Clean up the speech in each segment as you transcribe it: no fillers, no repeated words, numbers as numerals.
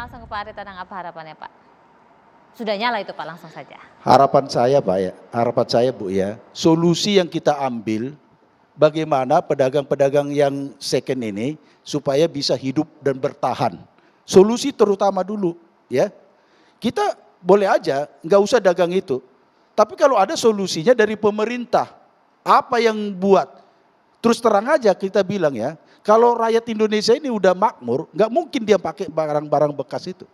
langsung ke Pak Aritonang, apa harapannya Pak? Sudah nyala itu Pak, langsung saja. Harapan saya Pak ya, harapan saya Bu ya, solusi yang kita ambil bagaimana pedagang-pedagang yang second ini supaya bisa hidup dan bertahan. Solusi terutama dulu ya. Kita boleh aja nggak usah dagang itu. Tapi kalau ada solusinya dari pemerintah, apa yang buat? Terus terang aja kita bilang ya, kalau rakyat Indonesia ini udah makmur, nggak mungkin dia pakai barang-barang bekas itu.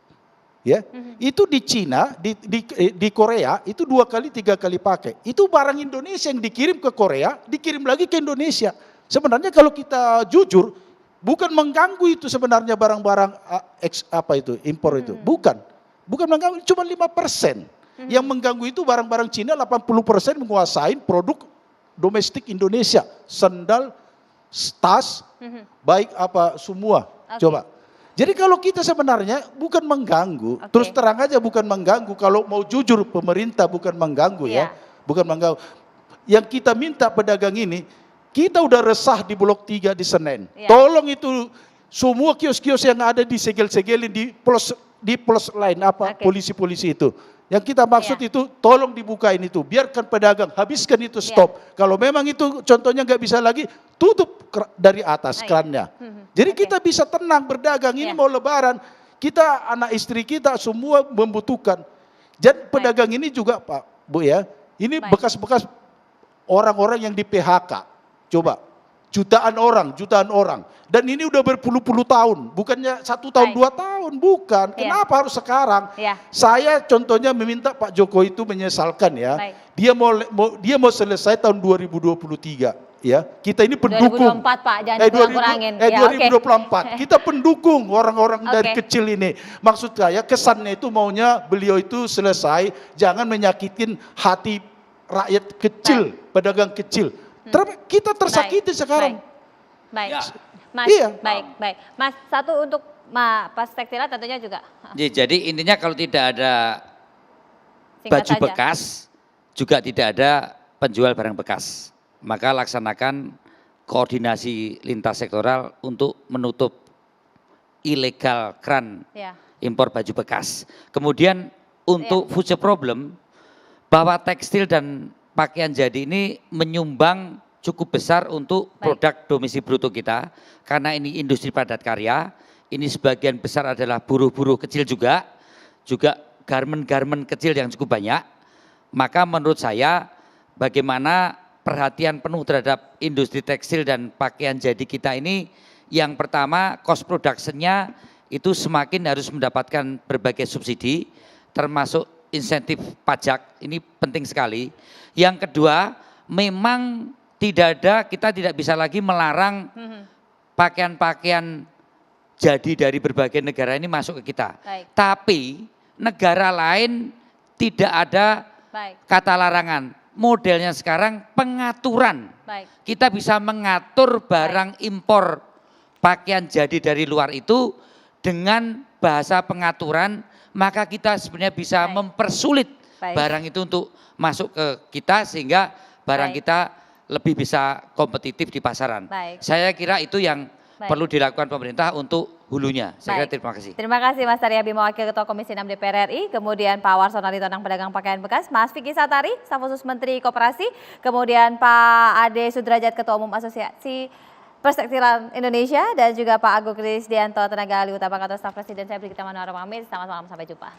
Ya, itu di Cina, di Korea itu 2 kali 3 kali pakai. Itu barang Indonesia yang dikirim ke Korea, dikirim lagi ke Indonesia. Sebenarnya kalau kita jujur, bukan mengganggu itu sebenarnya barang-barang impor itu, bukan mengganggu, cuma 5%. Yang mengganggu itu barang-barang Cina 80% menguasai produk domestik Indonesia, sandal, tas, baik apa semua. Coba. Jadi kalau kita sebenarnya bukan mengganggu, terus terang aja bukan mengganggu. Kalau mau jujur pemerintah bukan mengganggu ya, bukan mengganggu. Yang kita minta pedagang ini, kita udah resah di Blok 3 di Senen. Tolong itu semua kios-kios yang ada disegel-segelin di plus lain polisi-polisi itu. Yang kita maksud itu tolong dibukain itu, biarkan pedagang habiskan itu stop. Kalau memang itu contohnya nggak bisa lagi, tutup dari atas krannya. Jadi kita bisa tenang berdagang, ini mau lebaran, kita anak istri kita semua membutuhkan. Jadi pedagang ini juga Pak, Bu ya, ini bekas-bekas orang-orang yang di PHK. Coba, jutaan orang. Dan ini udah berpuluh-puluh tahun, bukannya 1 tahun 2 tahun, bukan. Kenapa harus sekarang? Saya contohnya meminta Pak Jokowi itu menyesalkan ya, dia mau selesai tahun 2023. Ya, kita ini pendukung. 2024 Pak, jangan dikurang-kurangin. 2024. Kita pendukung orang-orang dari kecil ini. Maksud saya kesannya itu maunya beliau itu selesai, jangan menyakitin hati rakyat kecil, pedagang kecil. Kita tersakiti sekarang. Baik. Mas, baik. Mas, satu untuk Pas Tekstila tentunya juga. Jadi intinya kalau tidak ada baju bekas, juga tidak ada penjual barang bekas. Maka laksanakan koordinasi lintas sektoral untuk menutup ilegal keran impor baju bekas. Kemudian untuk future problem, bahwa tekstil dan pakaian jadi ini menyumbang cukup besar untuk produk domestik bruto kita. Karena ini industri padat karya, ini sebagian besar adalah buruh-buruh kecil juga garmen-garmen kecil yang cukup banyak. Maka menurut saya bagaimana perhatian penuh terhadap industri tekstil dan pakaian jadi kita ini, yang pertama cost production-nya itu semakin harus mendapatkan berbagai subsidi, termasuk insentif pajak, ini penting sekali. Yang kedua, memang kita tidak bisa lagi melarang pakaian-pakaian jadi dari berbagai negara ini masuk ke kita. Tapi negara lain tidak ada kata larangan. Modelnya sekarang pengaturan. Kita bisa mengatur barang impor pakaian jadi dari luar itu dengan bahasa pengaturan, maka kita sebenarnya bisa mempersulit barang itu untuk masuk ke kita sehingga barang kita lebih bisa kompetitif di pasaran. Saya kira itu yang perlu dilakukan pemerintah untuk hulunya. Saya kira terima kasih. Terima kasih Mas Arya Bima, Wakil Ketua Komisi 6 DPR RI, kemudian Pak Warson Aritonang, pedagang pakaian bekas, Mas Vicky Satari, staf khusus Menteri Koperasi, kemudian Pak Ade Sudrajat, Ketua Umum Asosiasi Perstektilan Indonesia, dan juga Pak Agung Krisdianto, tenaga ahli utama kantor staf Presiden. Saya Brigita Manuara Pamit, selamat malam, sampai jumpa.